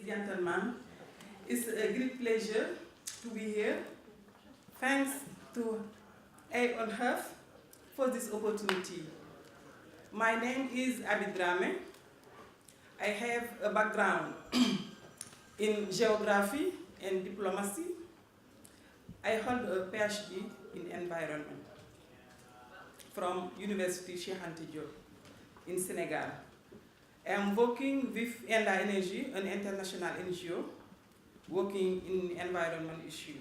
gentlemen, it's a great pleasure to be here. Thanks to on Earth for this opportunity. My name is Abidrame. I have a background in geography and diplomacy. I hold a PhD in environment from University Cheikh Anta Diop in Senegal. I am working with Enda Energy, an international NGO, working in environment issue.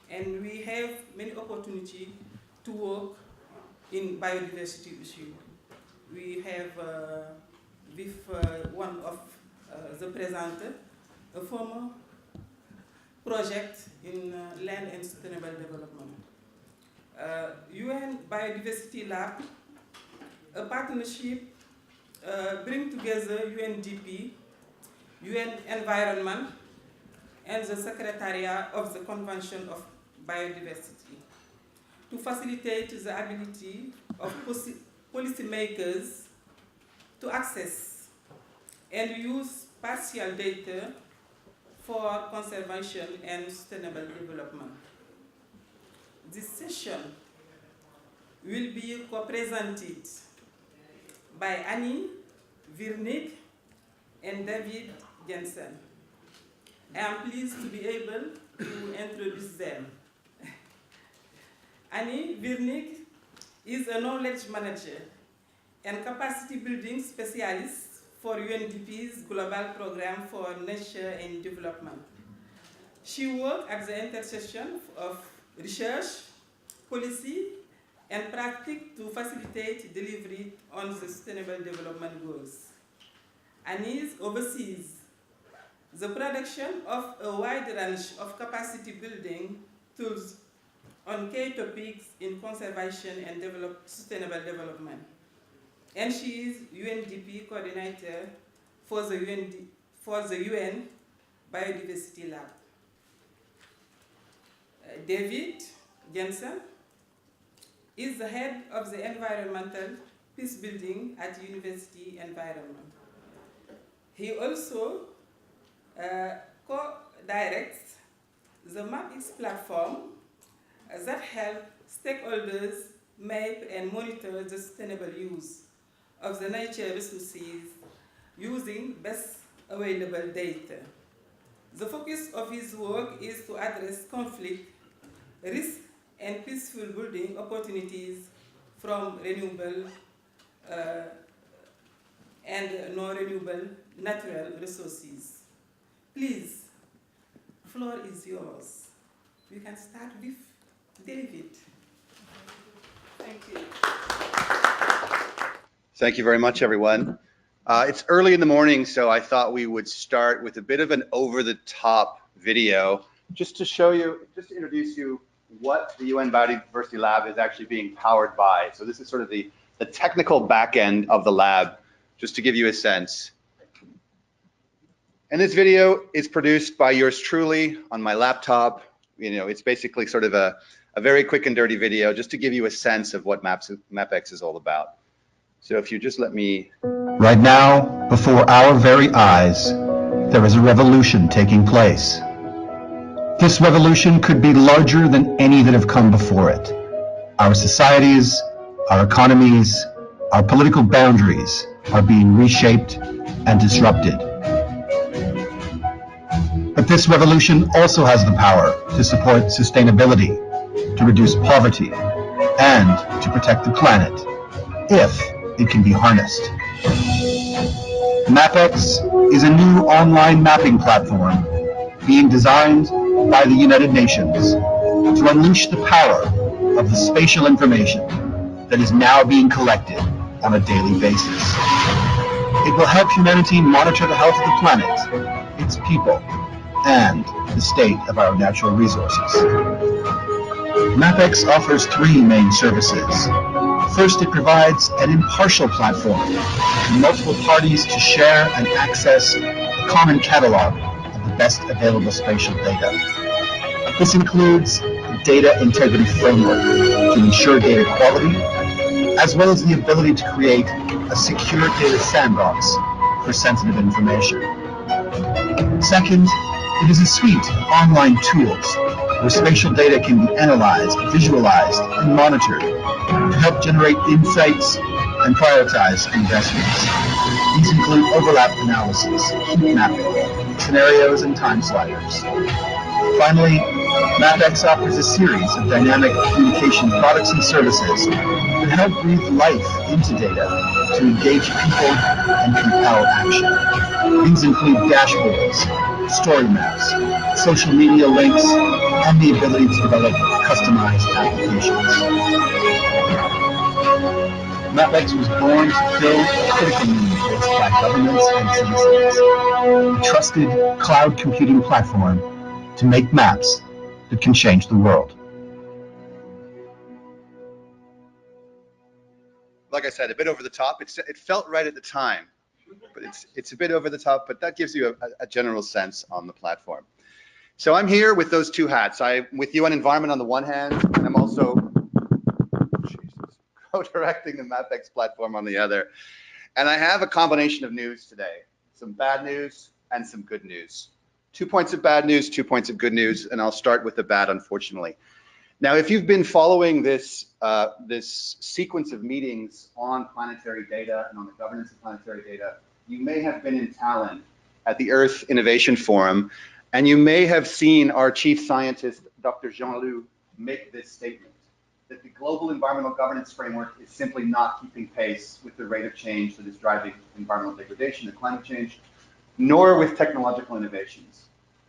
And we have many opportunities to work in biodiversity issue. We have with one of the presenter, a former project in land and sustainable development. UN Biodiversity Lab, a partnership bring together UNDP, UN Environment, and the Secretariat of the Convention of Biodiversity to facilitate the ability of policymakers to access and use spatial data for conservation and sustainable development. This session will be co-presented by Annie, Virnig, and David Jensen. I am pleased to be able to introduce them. Annie Virnig is a knowledge manager and capacity building specialist for UNDP's Global Program for Nature and Development. She works at the intersection of research, policy, and practice to facilitate delivery on the Sustainable Development Goals. Annie oversees the production of a wide range of capacity building tools on key topics in conservation and sustainable development. And she is UNDP coordinator for the UN Biodiversity Lab. David Jensen is the head of the environmental peace building at University Environment. He also co-directs the MapX platform that helps stakeholders map and monitor the sustainable use of the nature resources using best available data. The focus of his work is to address conflict, risk, and peaceful building opportunities from renewable and non-renewable natural resources. Please, the floor is yours. We can start with David. Thank you. Thank you very much, everyone. It's early in the morning, so I thought we would start with a bit of an over-the-top video just to show you, just to introduce you what the UN Biodiversity Lab is actually being powered by. So this is sort of the technical back end of the lab, just to give you a sense. And this video is produced by yours truly on my laptop. You know, it's basically sort of a very quick and dirty video just to give you a sense of what MapX is all about. So if you just let me... Right now, before our very eyes, there is a revolution taking place. This revolution could be larger than any that have come before it. Our societies, our economies, our political boundaries are being reshaped and disrupted. But this revolution also has the power to support sustainability, to reduce poverty, and to protect the planet, if it can be harnessed. MapX is a new online mapping platform being designed by the United Nations to unleash the power of the spatial information that is now being collected on a daily basis. It will help humanity monitor the health of the planet, its people, and the state of our natural resources. MapX offers three main services. First, it provides an impartial platform for multiple parties to share and access a common catalog of the best available spatial data. This includes a data integrity framework to ensure data quality, as well as the ability to create a secure data sandbox for sensitive information. Second, it is a suite of online tools where spatial data can be analyzed, visualized, and monitored to help generate insights and prioritize investments. These include overlap analysis, heat mapping, scenarios, and time sliders. Finally, MapX offers a series of dynamic communication products and services that help breathe life into data to engage people and compel action. These include dashboards, story maps, social media links, and the ability to develop customized applications. MapX was born to fill a critical need faced by governments and citizens. A trusted cloud computing platform to make maps that can change the world. Like I said, a bit over the top. It felt right at the time, but it's a bit over the top, but that gives you a general sense on the platform. So I'm here with those two hats. I'm with UN Environment on the one hand, and I'm also co-directing the MapX platform on the other. And I have a combination of news today, some bad news and some good news. 2 points of bad news, 2 points of good news, and I'll start with the bad, unfortunately. Now, if you've been following this sequence of meetings on planetary data and on the governance of planetary data, you may have been in Tallinn at the Earth Innovation Forum, and you may have seen our chief scientist, Dr. Jean-Loup, make this statement, that the global environmental governance framework is simply not keeping pace with the rate of change that is driving environmental degradation and climate change, nor with technological innovations.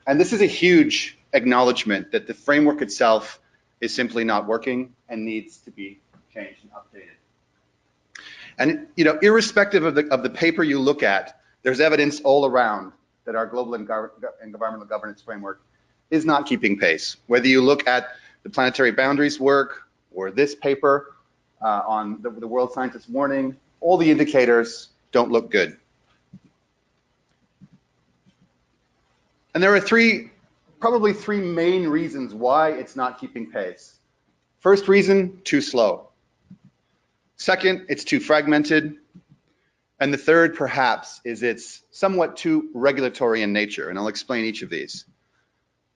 And this is a huge acknowledgement that the framework itself is simply not working and needs to be changed and updated. And irrespective of the paper you look at, there's evidence all around that our global environmental governance framework is not keeping pace. Whether you look at the planetary boundaries work or this paper on the World Scientist Warning, all the indicators don't look good. And there are probably three main reasons why it's not keeping pace. First reason, too slow. Second, it's too fragmented. And the third, perhaps, is it's somewhat too regulatory in nature, and I'll explain each of these.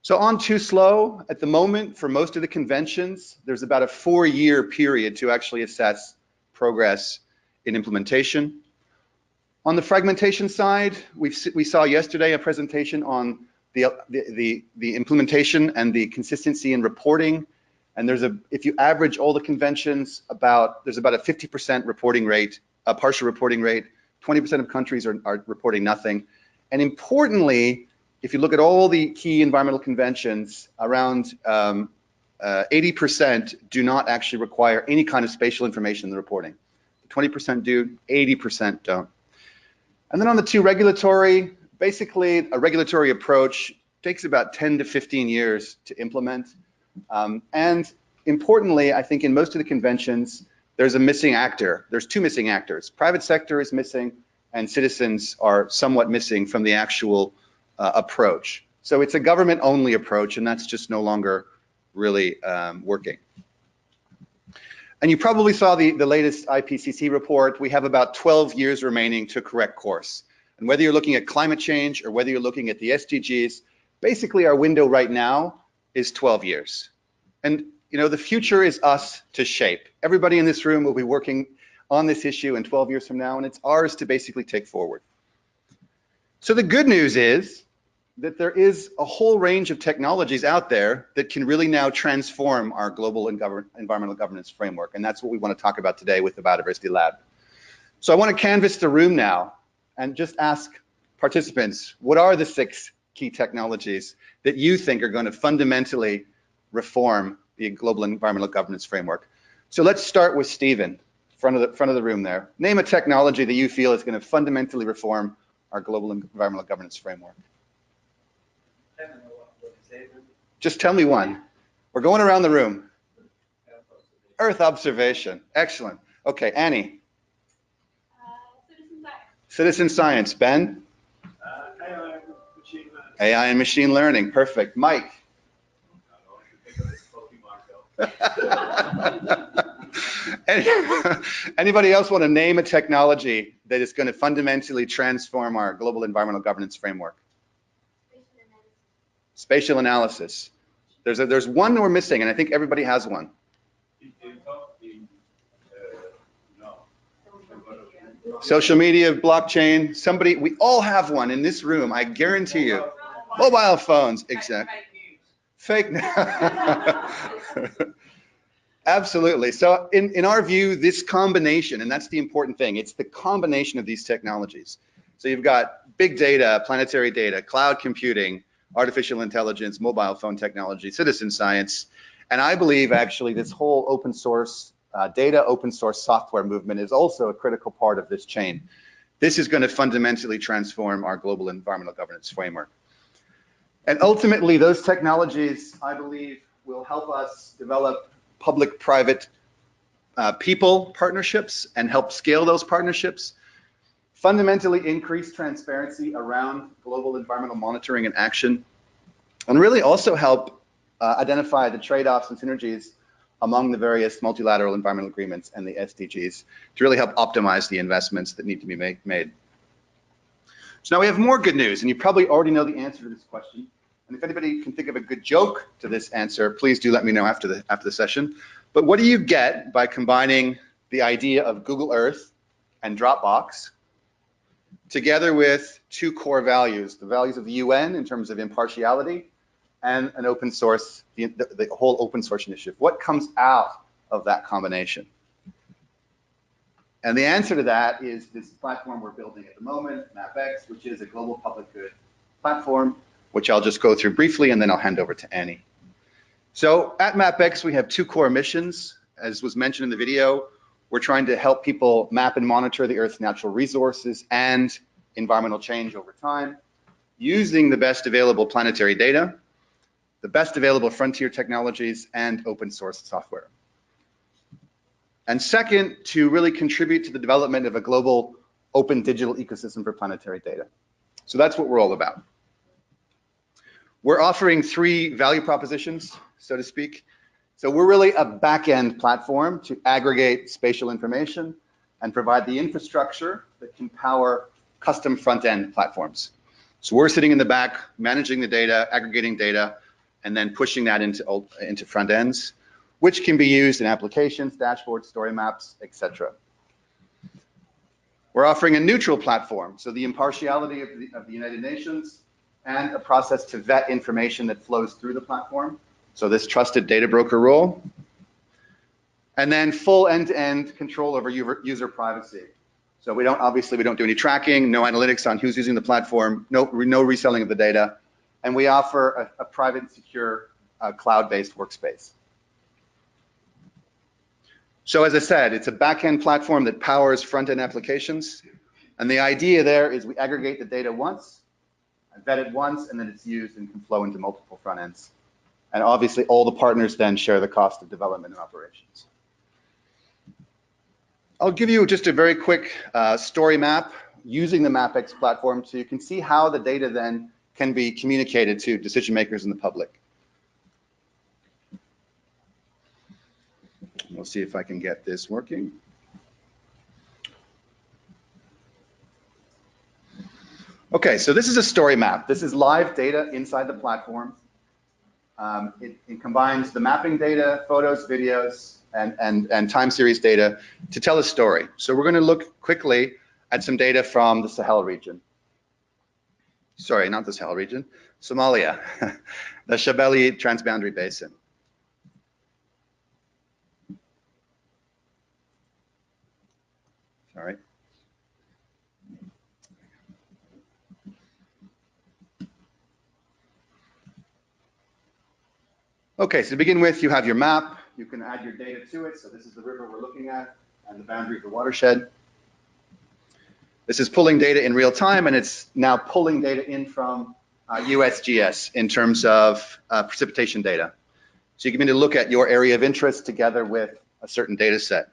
So on too slow, at the moment, for most of the conventions, there's about a 4-year period to actually assess progress in implementation. On the fragmentation side, we saw yesterday a presentation on the implementation and the consistency in reporting. And if you average all the conventions, there's about a 50% reporting rate, a partial reporting rate. 20% of countries are reporting nothing. And importantly, if you look at all the key environmental conventions, around 80% do not actually require any kind of spatial information in the reporting. 20% do, 80% don't. And then on the two regulatory, basically a regulatory approach takes about 10 to 15 years to implement. And importantly, I think in most of the conventions, there's a missing actor. There's two missing actors. Private sector is missing and citizens are somewhat missing from the actual approach. So it's a government-only approach, and that's just no longer really working. And you probably saw the latest IPCC report. We have about 12 years remaining to correct course. And whether you're looking at climate change or whether you're looking at the SDGs, basically our window right now is 12 years. And the future is us to shape. Everybody in this room will be working on this issue in 12 years from now, and it's ours to basically take forward. So the good news is that there is a whole range of technologies out there that can really now transform our global environmental governance framework. And that's what we want to talk about today with the Biodiversity Lab. So I want to canvass the room now and just ask participants, what are the 6 key technologies that you think are going to fundamentally reform the global environmental governance framework? So let's start with Stephen, front of the room there. Name a technology that you feel is going to fundamentally reform our global environmental governance framework. Just tell me one. We're going around the room. Earth observation. Excellent. Okay, Annie. Citizen science. Ben? AI and machine learning. Perfect. Mike? Anybody else want to name a technology that is going to fundamentally transform our global environmental governance framework? Spatial analysis. There's one we're missing, and I think everybody has one. Social media, blockchain, somebody, we all have one in this room, I guarantee you. Mobile phones, exactly. Fake news. Absolutely. So in our view, this combination, and that's the important thing, it's the combination of these technologies. So you've got big data, planetary data, cloud computing, artificial intelligence, mobile phone technology, citizen science, and I believe actually this whole open source data, open source software movement is also a critical part of this chain. This is going to fundamentally transform our global environmental governance framework. And ultimately, those technologies, I believe, will help us develop public-private people partnerships and help scale those partnerships, fundamentally increase transparency around global environmental monitoring and action, and really also help identify the trade-offs and synergies among the various multilateral environmental agreements and the SDGs to really help optimize the investments that need to be made. So now we have more good news, and you probably already know the answer to this question. And if anybody can think of a good joke to this answer, please do let me know after the session. But what do you get by combining the idea of Google Earth and Dropbox together with two core values, the values of the UN in terms of impartiality and an open source, the whole open source initiative? What comes out of that combination? And the answer to that is this platform we're building at the moment, MapX, which is a global public good platform, which I'll just go through briefly, and then I'll hand over to Annie. So at MapX, we have two core missions. As was mentioned in the video, we're trying to help people map and monitor the Earth's natural resources and environmental change over time, using the best available planetary data, the best available frontier technologies, and open source software. And second, to really contribute to the development of a global open digital ecosystem for planetary data. So that's what we're all about. We're offering three value propositions, so to speak. So we're really a back-end platform to aggregate spatial information and provide the infrastructure that can power custom front-end platforms. So we're sitting in the back, managing the data, aggregating data, and then pushing that into front ends, which can be used in applications, dashboards, story maps, etc. We're offering a neutral platform, so the impartiality of the United Nations and a process to vet information that flows through the platform. So this trusted data broker role. And then full end-to-end control over user privacy. So we don't do any tracking, no analytics on who's using the platform, no reselling of the data. And we offer a private and secure cloud-based workspace. So as I said, it's a back-end platform that powers front-end applications. And the idea there is we aggregate the data once, vet it once, and then it's used and can flow into multiple front ends. And obviously all the partners then share the cost of development and operations. I'll give you just a very quick story map using the MapX platform so you can see how the data then can be communicated to decision makers and the public. We'll see if I can get this working. Okay, so this is a story map. This is live data inside the platform. It combines the mapping data, photos, videos, and time series data to tell a story. So we're going to look quickly at some data from the Sahel region. Sorry, not the Sahel region, Somalia, the Shabelle Transboundary Basin. Sorry. Okay, so to begin with, you have your map. You can add your data to it. So this is the river we're looking at and the boundary of the watershed. This is pulling data in real time, and it's now pulling data in from USGS in terms of precipitation data. So you can begin to look at your area of interest together with a certain data set.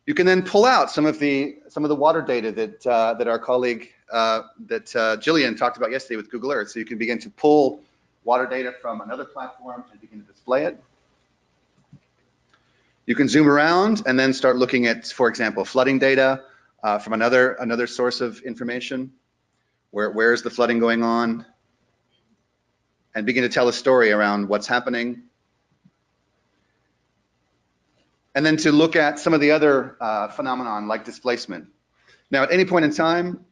You can then pull out some of the water data that our colleague Jillian talked about yesterday with Google Earth. So you can begin to pull water data from another platform and begin to display it. You can zoom around and then start looking at, for example, flooding data from another source of information. Where is the flooding going on? and begin to tell a story around what's happening. And then to look at some of the other phenomenon like displacement. Now, at any point in time,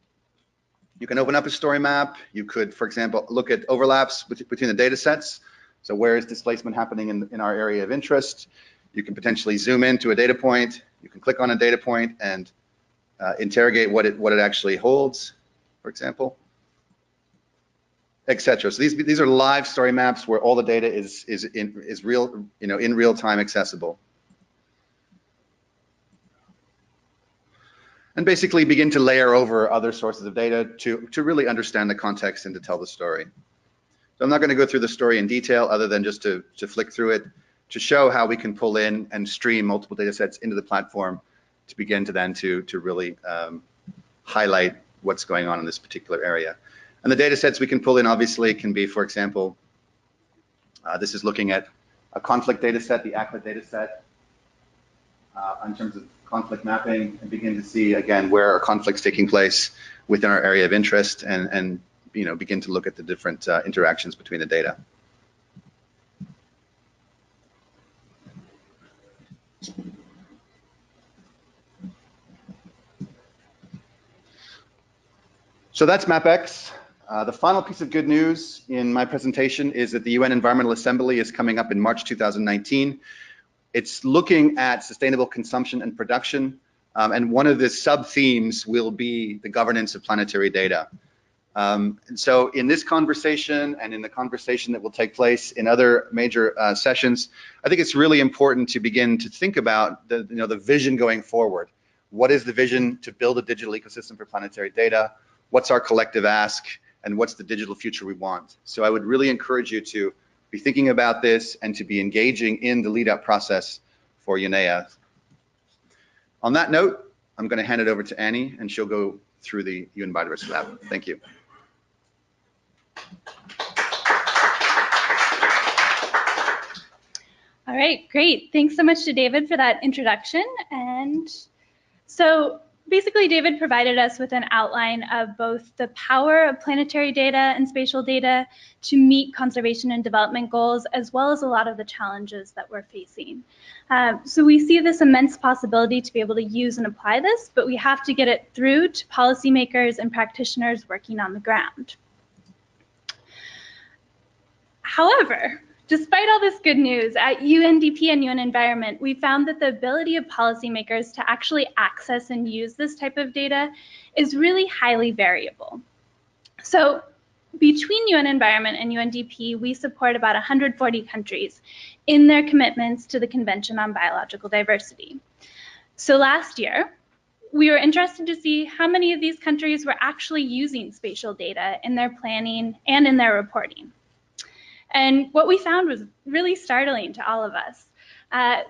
you can open up a story map. You could, for example, look at overlaps between the data sets. So where is displacement happening in our area of interest? You can potentially zoom into a data point. You can click on a data point and interrogate what it actually holds, for example, etc. So these are live story maps where all the data is real, in real time accessible. And basically begin to layer over other sources of data to really understand the context and to tell the story. So I'm not going to go through the story in detail other than just to flick through it to show how we can pull in and stream multiple data sets into the platform to begin to then to really highlight what's going on in this particular area. And the data sets we can pull in obviously can be, for example, this is looking at a conflict data set, the ACLA data set, in terms of conflict mapping, and begin to see again where are conflicts taking place within our area of interest, and begin to look at the different interactions between the data. So that's MapX. The final piece of good news in my presentation is that the UN Environmental Assembly is coming up in March 2019. It's looking at sustainable consumption and production, and one of the sub-themes will be the governance of planetary data. And so in this conversation and in the conversation that will take place in other major sessions, I think it's really important to begin to think about the vision going forward. What is the vision to build a digital ecosystem for planetary data? What's our collective ask? And what's the digital future we want? So I would really encourage you to be thinking about this and to be engaging in the lead-up process for UNEA. On that note, I'm going to hand it over to Annie, and she'll go through the UN Biodiversity Lab. Thank you. All right, great. Thanks so much to David for that introduction. And so basically, David provided us with an outline of both the power of planetary data and spatial data to meet conservation and development goals, as well as a lot of the challenges that we're facing. So we see this immense possibility to be able to use and apply this, but we have to get it through to policymakers and practitioners working on the ground. However, despite all this good news, at UNDP and UN Environment, we found that the ability of policymakers to actually access and use this type of data is really highly variable. So between UN Environment and UNDP, we support about 140 countries in their commitments to the Convention on Biological Diversity. So last year, we were interested to see how many of these countries were actually using spatial data in their planning and in their reporting. And what we found was really startling to all of us.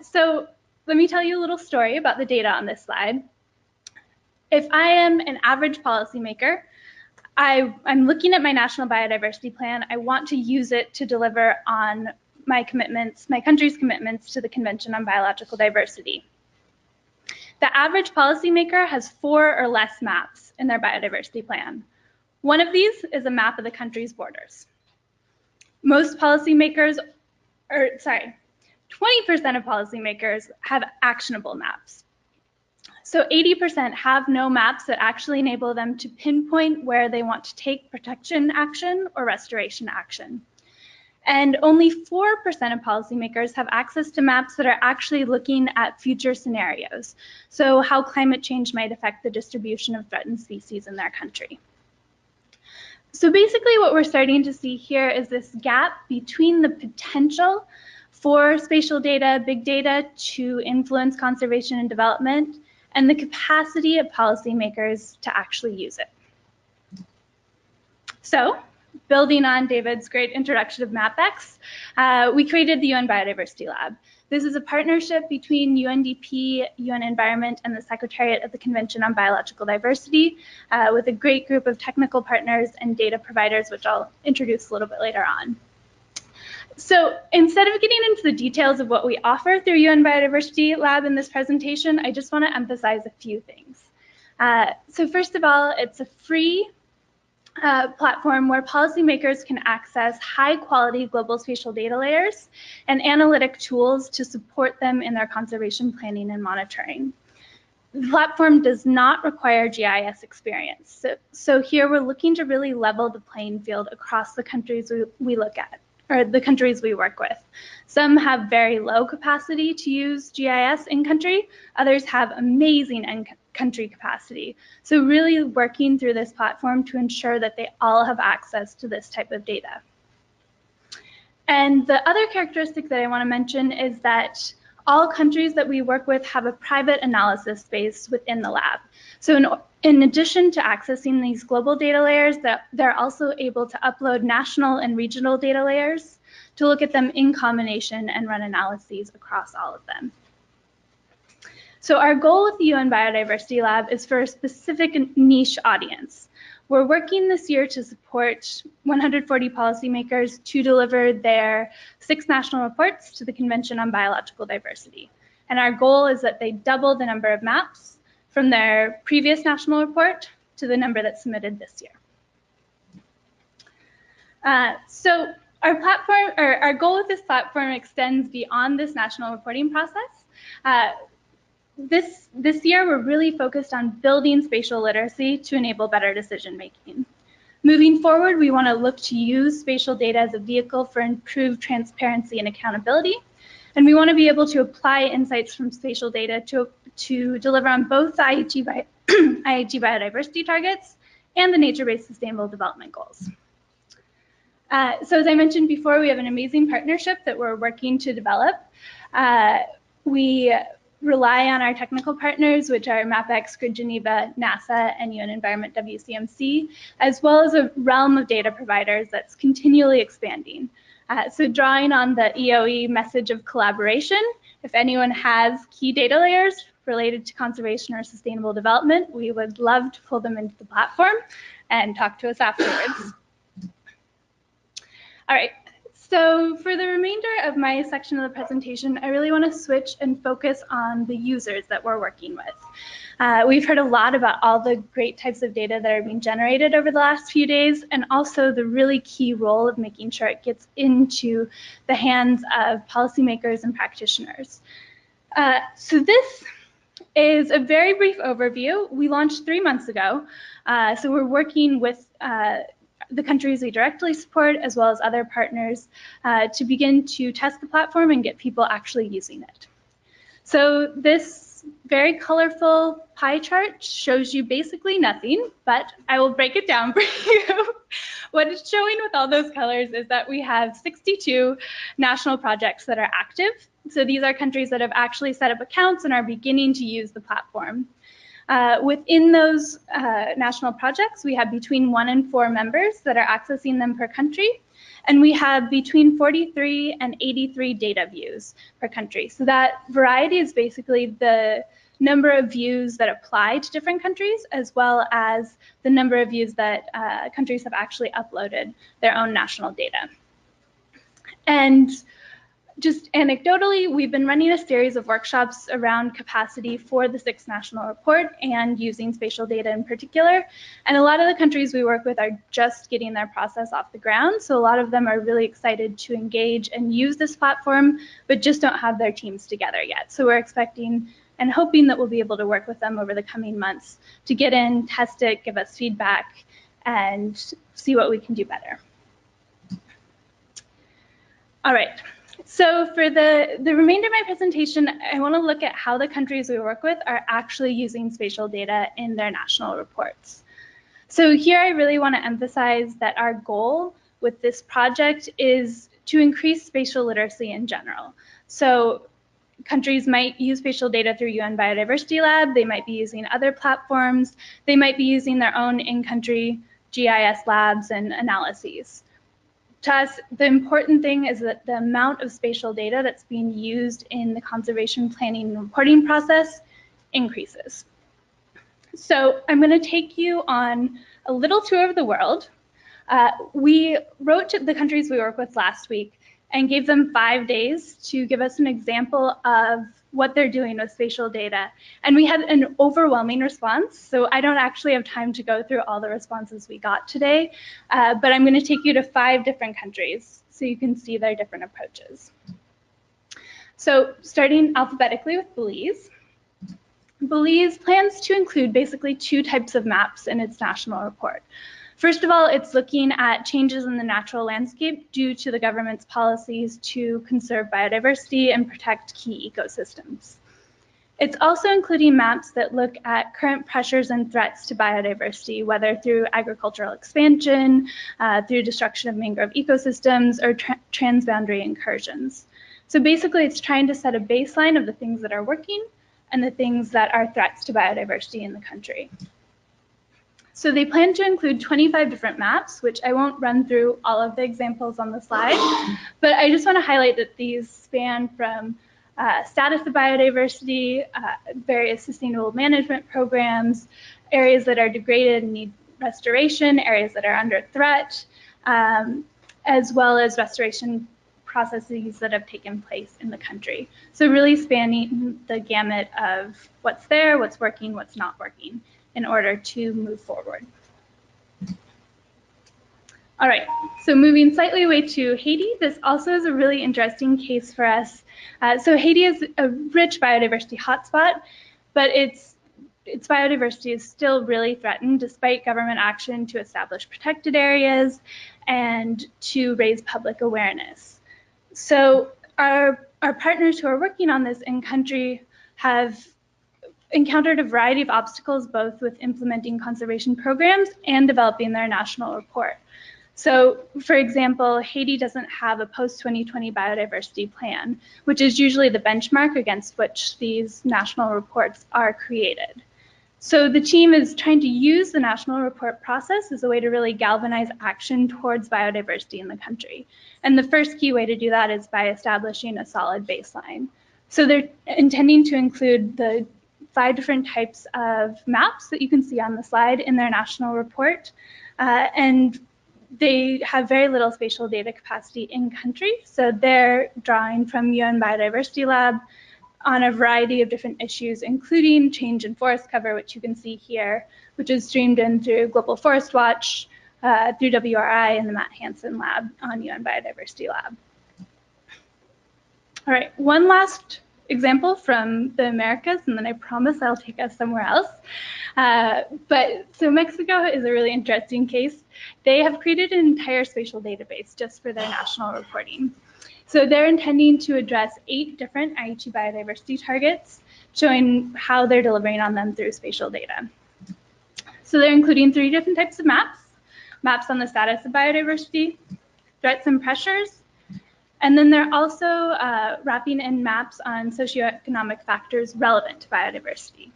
So let me tell you a little story about the data on this slide. If I am an average policymaker, I'm looking at my national biodiversity plan. I want to use it to deliver on my commitments, my country's commitments to the Convention on Biological Diversity. The average policymaker has 4 or less maps in their biodiversity plan. One of these is a map of the country's borders. Most policymakers, 20% of policymakers have actionable maps. So 80% have no maps that actually enable them to pinpoint where they want to take protection action or restoration action. And only 4% of policymakers have access to maps that are actually looking at future scenarios. So how climate change might affect the distribution of threatened species in their country. So basically what we're starting to see here is this gap between the potential for spatial data, big data to influence conservation and development, and the capacity of policymakers to actually use it. So, building on David's great introduction of MapX, we created the UN Biodiversity Lab. This is a partnership between UNDP, UN Environment, and the Secretariat of the Convention on Biological Diversity, with a great group of technical partners and data providers, which I'll introduce a little bit later on. So instead of getting into the details of what we offer through UN Biodiversity Lab in this presentation, I just want to emphasize a few things. So first of all, it's a free platform where policymakers can access high-quality global spatial data layers and analytic tools to support them in their conservation planning and monitoring. The platform does not require GIS experience. So here we're looking to really level the playing field across the countries we look at, or the countries we work with. Some have very low capacity to use GIS in country, others have amazing in-country capacity. So really working through this platform to ensure that they all have access to this type of data. And the other characteristic that I want to mention is that all countries that we work with have a private analysis space within the lab. So in addition to accessing these global data layers, they're also able to upload national and regional data layers to look at them in combination and run analyses across all of them. So our goal with the UN Biodiversity Lab is for a specific niche audience. We're working this year to support 140 policymakers to deliver their 6 national reports to the Convention on Biological Diversity. And our goal is that they double the number of maps from their previous national report to the number that's submitted this year. So our goal with this platform extends beyond this national reporting process. This year, we're really focused on building spatial literacy to enable better decision making. Moving forward, we want to look to use spatial data as a vehicle for improved transparency and accountability. And we want to be able to apply insights from spatial data to deliver on both the IHE biodiversity targets and the nature-based sustainable development goals. So as I mentioned before, we have an amazing partnership that we're working to develop. We rely on our technical partners, which are MapX, Grid Geneva, NASA, and UN Environment WCMC, as well as a realm of data providers that's continually expanding. So drawing on the EOE message of collaboration, if anyone has key data layers related to conservation or sustainable development, we would love to pull them into the platform and talk to us afterwards. All right. So for the remainder of my section of the presentation, I really want to switch and focus on the users that we're working with. We've heard a lot about all the great types of data that are being generated over the last few days, and also the really key role of making sure it gets into the hands of policymakers and practitioners. So this is a very brief overview. We launched 3 months ago, so we're working with the countries we directly support, as well as other partners, to begin to test the platform and get people actually using it. So this very colorful pie chart shows you basically nothing, but I will break it down for you. What it's showing with all those colors is that we have 62 national projects that are active. So these are countries that have actually set up accounts and are beginning to use the platform. Within those national projects, we have between 1 and 4 members that are accessing them per country, and we have between 43 and 83 data views per country. So that variety is basically the number of views that apply to different countries, as well as the number of views that countries have actually uploaded their own national data. And just anecdotally, we've been running a series of workshops around capacity for the 6th national report and using spatial data in particular. And a lot of the countries we work with are just getting their process off the ground. So a lot of them are really excited to engage and use this platform, but just don't have their teams together yet. So we're expecting and hoping that we'll be able to work with them over the coming months to get in, test it, give us feedback, and see what we can do better. All right. So for the remainder of my presentation, I want to look at how the countries we work with are actually using spatial data in their national reports. So here I really want to emphasize that our goal with this project is to increase spatial literacy in general. So countries might use spatial data through UN Biodiversity Lab, they might be using other platforms, they might be using their own in-country GIS labs and analyses. To us, the important thing is that the amount of spatial data that's being used in the conservation planning and reporting process increases. So I'm going to take you on a little tour of the world. We wrote to the countries we work with last week and gave them 5 days to give us an example of what they're doing with spatial data. And we had an overwhelming response, so I don't actually have time to go through all the responses we got today, but I'm going to take you to 5 different countries so you can see their different approaches. So starting alphabetically with Belize. Belize plans to include basically 2 types of maps in its national report. First of all, it's looking at changes in the natural landscape due to the government's policies to conserve biodiversity and protect key ecosystems. It's also including maps that look at current pressures and threats to biodiversity, whether through agricultural expansion, through destruction of mangrove ecosystems, or transboundary incursions. So basically, it's trying to set a baseline of the things that are working and the things that are threats to biodiversity in the country. So they plan to include 25 different maps, which I won't run through all of the examples on the slide, but I just want to highlight that these span from status of biodiversity, various sustainable management programs, areas that are degraded and need restoration, areas that are under threat, as well as restoration processes that have taken place in the country. So really spanning the gamut of what's there, what's working, what's not working, in order to move forward. All right, so moving slightly away to Haiti, this also is a really interesting case for us. So Haiti is a rich biodiversity hotspot, but its biodiversity is still really threatened despite government action to establish protected areas and to raise public awareness. So our partners who are working on this in country have encountered a variety of obstacles, both with implementing conservation programs and developing their national report. So, for example, Haiti doesn't have a post-2020 biodiversity plan, which is usually the benchmark against which these national reports are created. So the team is trying to use the national report process as a way to really galvanize action towards biodiversity in the country. And the first key way to do that is by establishing a solid baseline. So they're intending to include the 5 different types of maps that you can see on the slide in their national report. And they have very little spatial data capacity in country. So they're drawing from UN Biodiversity Lab on a variety of different issues, including change in forest cover, which you can see here, which is streamed in through Global Forest Watch, through WRI and the Matt Hansen Lab on UN Biodiversity Lab. All right, one last example from the Americas, and then I promise I'll take us somewhere else. So Mexico is a really interesting case. They have created an entire spatial database just for their national reporting. So they're intending to address 8 different Aichi biodiversity targets, showing how they're delivering on them through spatial data. So they're including 3 different types of maps: maps on the status of biodiversity, threats and pressures, and then they're also wrapping in maps on socioeconomic factors relevant to biodiversity.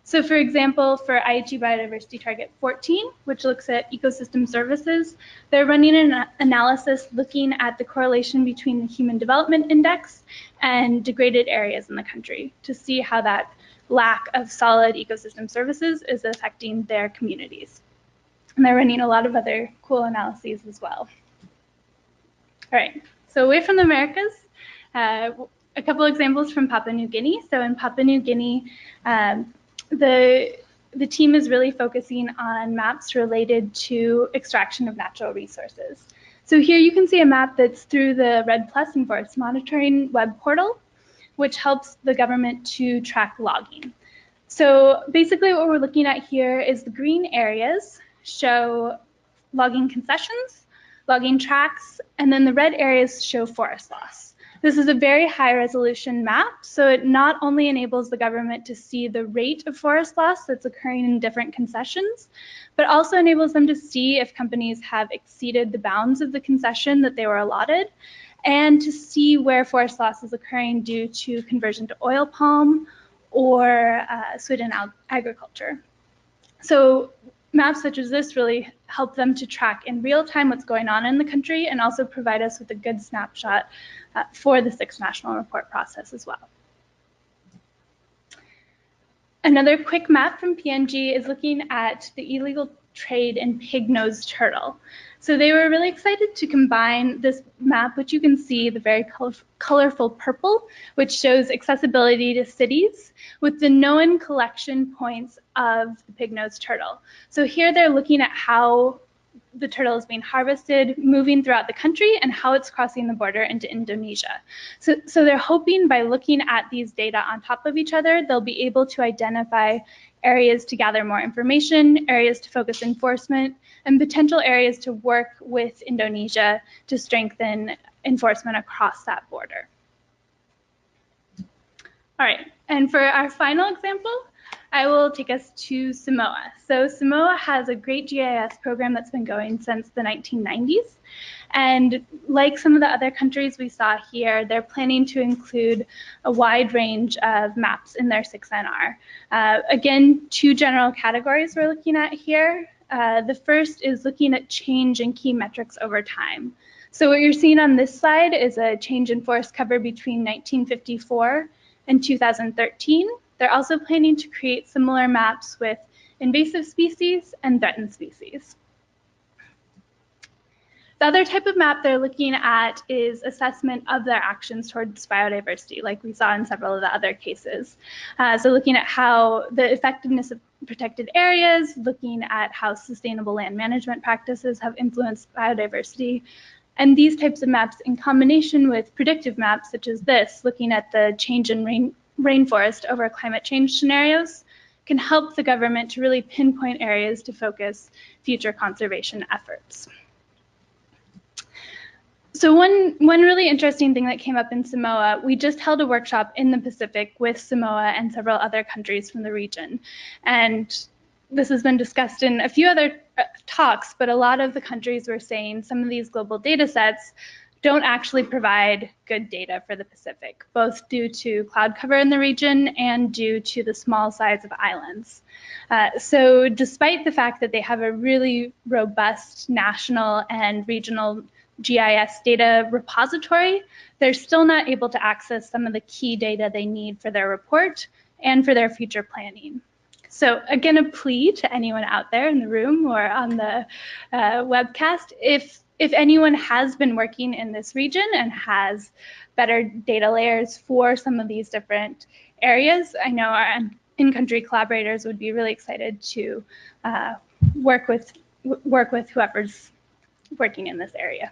So for example, for Aichi Biodiversity Target 14, which looks at ecosystem services, they're running an analysis looking at the correlation between the Human Development Index and degraded areas in the country to see how that lack of solid ecosystem services is affecting their communities. And they're running a lot of other cool analyses as well. All right. So away from the Americas, a couple examples from Papua New Guinea. So in Papua New Guinea, the team is really focusing on maps related to extraction of natural resources. So here you can see a map that's through the REDD+ and Forest Monitoring web portal, which helps the government to track logging. So basically what we're looking at here is the green areas show logging concessions, logging tracts, and then the red areas show forest loss. This is a very high resolution map, so it not only enables the government to see the rate of forest loss that's occurring in different concessions, but also enables them to see if companies have exceeded the bounds of the concession that they were allotted, and to see where forest loss is occurring due to conversion to oil palm or Swidden agriculture. So maps such as this really help them to track in real time what's going on in the country and also provide us with a good snapshot for the 6th national report process as well. Another quick map from PNG is looking at the illegal trade in pig-nosed turtle. So they were really excited to combine this map, which you can see, the very colorful purple, which shows accessibility to cities, with the known collection points of the pig-nosed turtle. So here they're looking at how the turtle is being harvested, moving throughout the country, and how it's crossing the border into Indonesia. So they're hoping by looking at these data on top of each other, they'll be able to identify areas to gather more information, areas to focus enforcement, and potential areas to work with Indonesia to strengthen enforcement across that border. All right, and for our final example, I will take us to Samoa. So Samoa has a great GIS program that's been going since the 1990s. And like some of the other countries we saw here, they're planning to include a wide range of maps in their 6NR. Again, two general categories we're looking at here. The first is looking at change in key metrics over time. So what you're seeing on this slide is a change in forest cover between 1954 and 2013. They're also planning to create similar maps with invasive species and threatened species. The other type of map they're looking at is assessment of their actions towards biodiversity, like we saw in several of the other cases. So looking at how the effectiveness of protected areas, looking at how sustainable land management practices have influenced biodiversity. And these types of maps in combination with predictive maps such as this, looking at the change in rainforest over climate change scenarios, can help the government to really pinpoint areas to focus future conservation efforts. So one really interesting thing that came up in Samoa, we just held a workshop in the Pacific with Samoa and several other countries from the region. And this has been discussed in a few other talks, but a lot of the countries were saying some of these global data sets don't actually provide good data for the Pacific, both due to cloud cover in the region and due to the small size of islands. So despite the fact that they have a really robust national and regional GIS data repository, they're still not able to access some of the key data they need for their report and for their future planning. So again, a plea to anyone out there in the room or on the webcast, if anyone has been working in this region and has better data layers for some of these different areas, I know our in-country collaborators would be really excited to work with whoever's working in this area.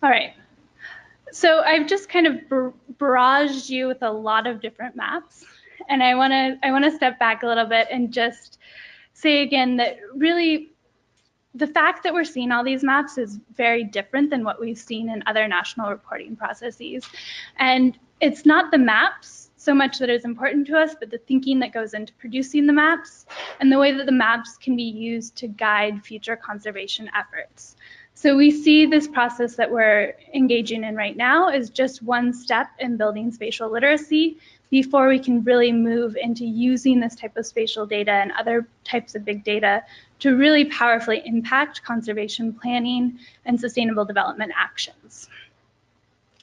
All right, so I've just kind of barraged you with a lot of different maps, and I want to step back a little bit and just say again that really the fact that we're seeing all these maps is very different than what we've seen in other national reporting processes. And it's not the maps so much that is important to us, but the thinking that goes into producing the maps and the way that the maps can be used to guide future conservation efforts. So we see this process that we're engaging in right now as just one step in building spatial literacy before we can really move into using this type of spatial data and other types of big data to really powerfully impact conservation planning and sustainable development actions.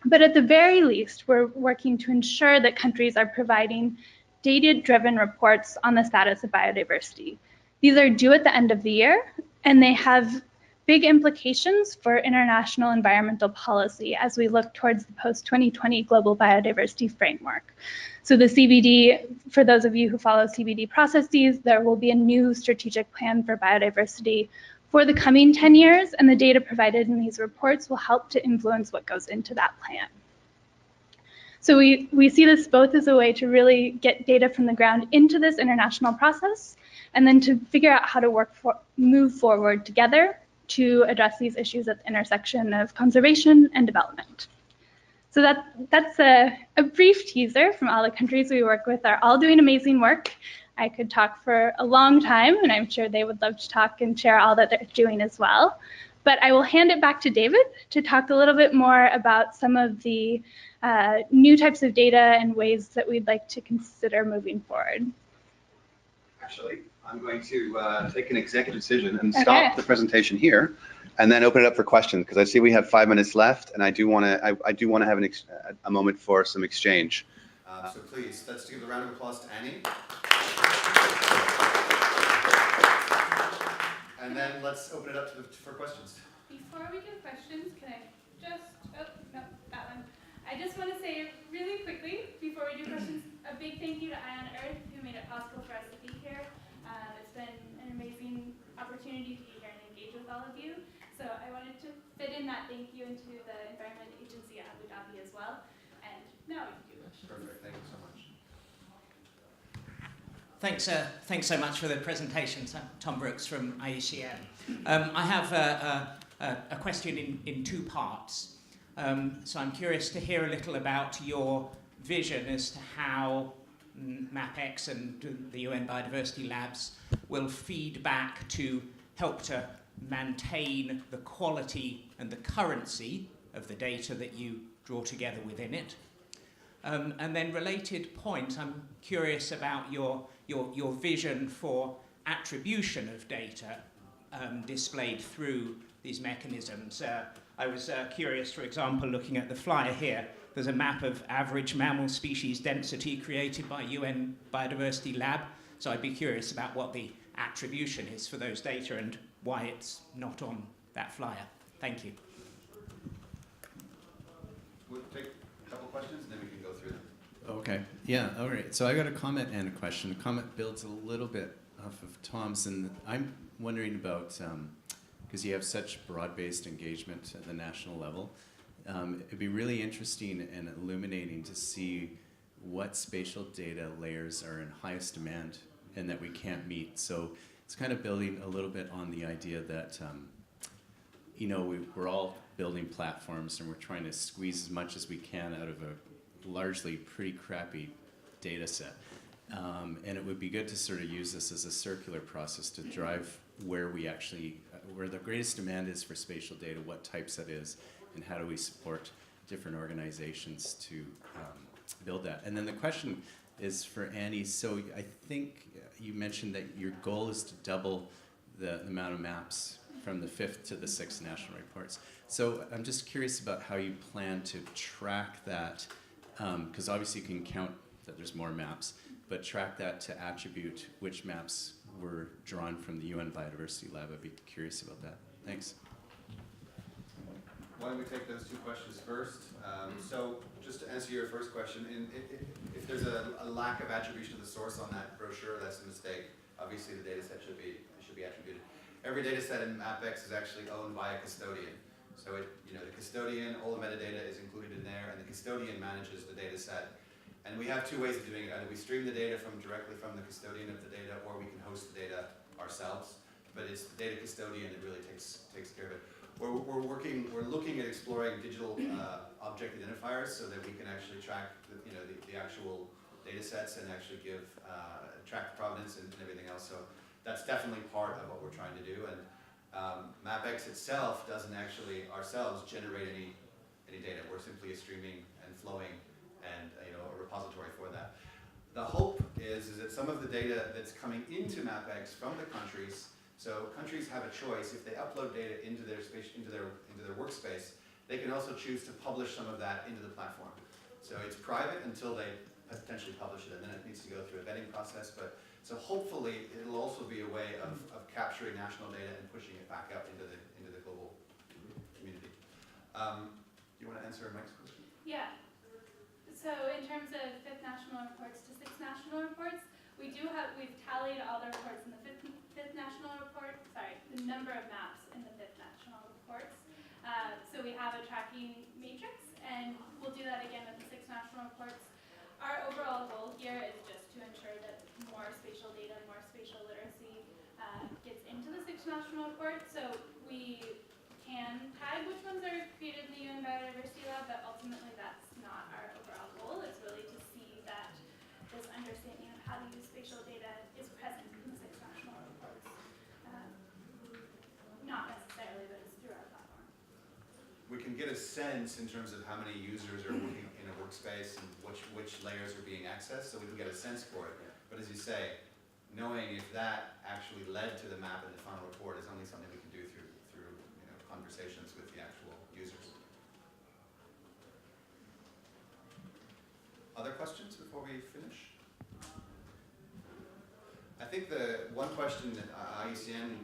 But at the very least, we're working to ensure that countries are providing data-driven reports on the status of biodiversity. These are due at the end of the year, and they have big implications for international environmental policy as we look towards the post-2020 global biodiversity framework. So the CBD, for those of you who follow CBD processes, there will be a new strategic plan for biodiversity for the coming 10 years, and the data provided in these reports will help to influence what goes into that plan. So we see this both as a way to really get data from the ground into this international process, and then to figure out how to move forward together to address these issues at the intersection of conservation and development. So that's a brief teaser from all the countries we work with are all doing amazing work. I could talk for a long time, and I'm sure they would love to talk and share all that they're doing as well. But I will hand it back to David to talk a little bit more about some of the new types of data and ways that we'd like to consider moving forward. Actually, I'm going to take an executive decision and stop the presentation here, and then open it up for questions, because I see we have 5 minutes left, and I do want to have a moment for some exchange. So please, let's give a round of applause to Annie. And then let's let's open it up for questions. Before we do questions, can I just, oh, no, that one. I just want to say really quickly, before we do questions, a big thank you to Eye on Earth, who made it possible for us to be here. It's been an amazing opportunity to be here and engage with all of you. So I wanted to fit in that thank you into the Environment Agency at Abu Dhabi as well. And now we can do questions. Perfect, thank you so much. Thanks so much for the presentation. Tom Brooks from IECM. I have a question in two parts. So I'm curious to hear a little about your vision as to how MapX and the UN Biodiversity Labs will feed back to help to maintain the quality and the currency of the data that you draw together within it. And then related point, I'm curious about your vision for attribution of data displayed through these mechanisms. I was curious, for example, looking at the flyer here, there's a map of average mammal species density created by UN Biodiversity Lab. So I'd be curious about what the attribution is for those data and why it's not on that flyer. Thank you. We'll take a couple questions and then we can go through them. Okay, yeah, all right. So I got a comment and a question. The comment builds a little bit off of Tom's, and I'm wondering about, because you have such broad-based engagement at the national level, it'd be really interesting and illuminating to see what spatial data layers are in highest demand and that we can't meet. So it's kind of building a little bit on the idea that, you know, we're all building platforms and we're trying to squeeze as much as we can out of a largely pretty crappy data set. And it would be good to sort of use this as a circular process to drive where we actually, where the greatest demand is for spatial data, what types that is, and how do we support different organizations to build that. And then the question is for Annie. So I think you mentioned that your goal is to double the amount of maps from the 5th to the 6th national reports. So I'm just curious about how you plan to track that, because obviously you can count that there's more maps, but track that to attribute which maps were drawn from the UN Biodiversity Lab. I'd be curious about that. Thanks. Why don't we take those two questions first? So just to answer your first question, if there's a lack of attribution of the source on that brochure, that's a mistake. Obviously the data set should be attributed. Every data set in MapX is actually owned by a custodian. So the custodian, all the metadata is included in there, and the custodian manages the data set. And we have two ways of doing it. Either we stream the data directly from the custodian of the data, or we can host the data ourselves. But it's the data custodian that really takes care of it. We're looking at exploring digital object identifiers so that we can actually track the actual data sets and actually track the provenance and everything else. So that's definitely part of what we're trying to do. And MapX itself doesn't actually ourselves generate any data. We're simply a streaming and flowing and a repository for that. The hope is that some of the data that's coming into MapX from the countries. So countries have a choice. If they upload data into their workspace, they can also choose to publish some of that into the platform. So it's private until they potentially publish it, and then it needs to go through a vetting process. So hopefully it'll also be a way of capturing national data and pushing it back out into the global community. Do you want to answer Mike's question? Yeah. So in terms of 5th national reports to 6th national reports, we've tallied all the reports in the 5th national report, the number of maps in the 5th national reports. So we have a tracking matrix, and we'll do that again with the 6th national reports. Our overall goal here is just to ensure that more spatial data, more spatial literacy gets into the 6th national report. So we can tag which ones are created in the UN Biodiversity Lab, but ultimately that's not our overall goal. It's really to see that this understanding of how to use spatial data is present in the 6 national reports. Not necessarily, but it's through our platform. We can get a sense in terms of how many users are working in a workspace and which layers are being accessed, so we can get a sense for it. But as you say, knowing if that actually led to the map in the final report is only something we can do through conversations with the actual users. Other questions before we finish? I think the one question that IUCN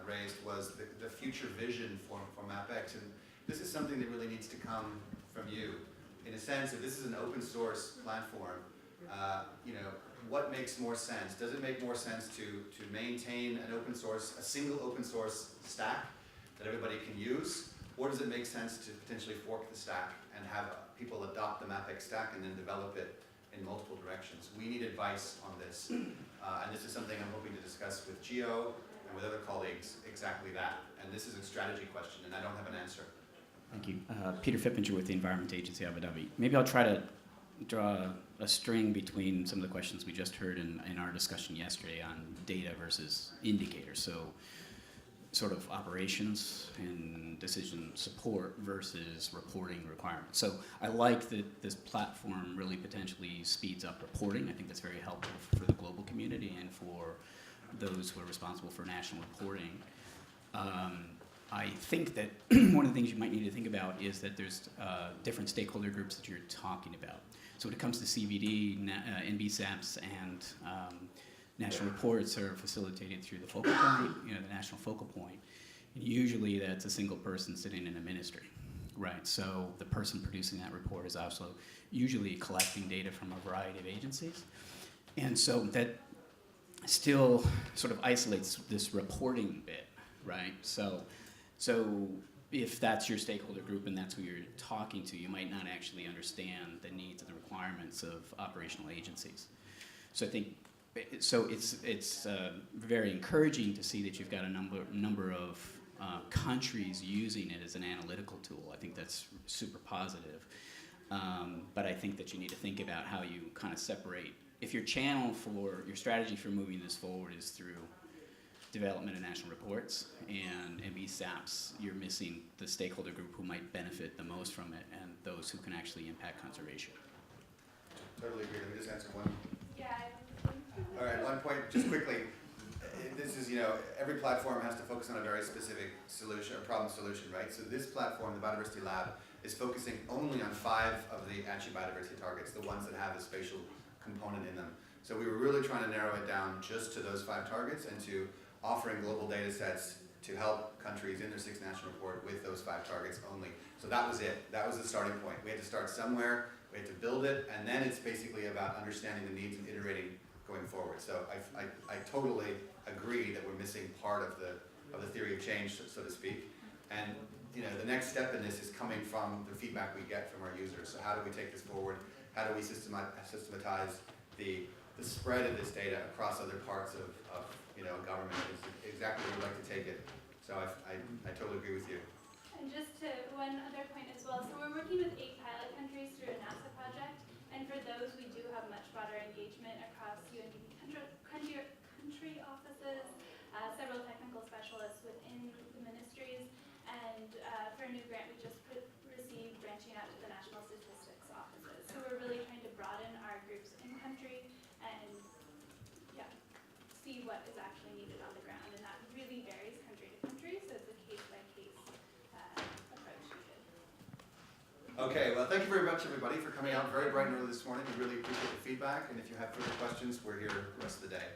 raised was the future vision for MapX, and this is something that really needs to come from you. In a sense, if this is an open source platform, what makes more sense? Does it make more sense to maintain a single open source stack that everybody can use, or does it make sense to potentially fork the stack and have people adopt the MapX stack and then develop it in multiple directions? We need advice on this, and this is something I'm hoping to discuss with Geo and with other colleagues, exactly that. And this is a strategy question, and I don't have an answer. Thank you. Peter Fippinger with the Environment Agency, Abu Dhabi. Maybe I'll try to draw a string between some of the questions we just heard in our discussion yesterday on data versus indicators. So sort of operations and decision support versus reporting requirements. So I like that this platform really potentially speeds up reporting. I think that's very helpful for the global community and for those who are responsible for national reporting. I think that one of the things you might need to think about is that there's different stakeholder groups that you're talking about. So when it comes to CVD, NBSAPs, and national reports are facilitated through the focal point, the national focal point. And usually that's a single person sitting in a ministry, right? So the person producing that report is also usually collecting data from a variety of agencies. And so that still sort of isolates this reporting bit, right? So if that's your stakeholder group and that's who you're talking to, you might not actually understand the needs and the requirements of operational agencies. So I think it's very encouraging to see that you've got a number of countries using it as an analytical tool. I think that's super positive. But I think that you need to think about how you kind of separate. If your channel for your strategy for moving this forward is through development of national reports and MBSAPs, you're missing the stakeholder group who might benefit the most from it and those who can actually impact conservation. Totally agree. Let me just answer one. Yeah. All right, one point, just quickly. This is, every platform has to focus on a very specific solution or problem solution, right? So this platform, the Biodiversity Lab, is focusing only on 5 of the ACHI biodiversity targets, the ones that have a spatial component in them. So we were really trying to narrow it down just to those 5 targets and to offering global data sets to help countries in their 6th national report with those 5 targets only. So that was it. That was the starting point. We had to start somewhere, we had to build it, and then it's basically about understanding the needs and iterating going forward. So I totally agree that we're missing part of the theory of change, so to speak. And the next step in this is coming from the feedback we get from our users. So how do we take this forward? How do we systematize the spread of this data across other parts of government is exactly where we'd like to take it. So I totally agree with you. And just to one other point as well, so we're working with 8 pilot countries through a NASA project, and for those we do have much broader engagement across UNDP country offices, several technical specialists within the ministries, and for a new grant we just received branching out to the national statistics offices. So we're really trying to broaden our groups in country and see what is actually needed on the ground, and that really varies country to country, so it's a case-by-case approach needed. Okay, well thank you very much everybody for coming out very bright and early this morning. We really appreciate the feedback, and if you have further questions, we're here the rest of the day.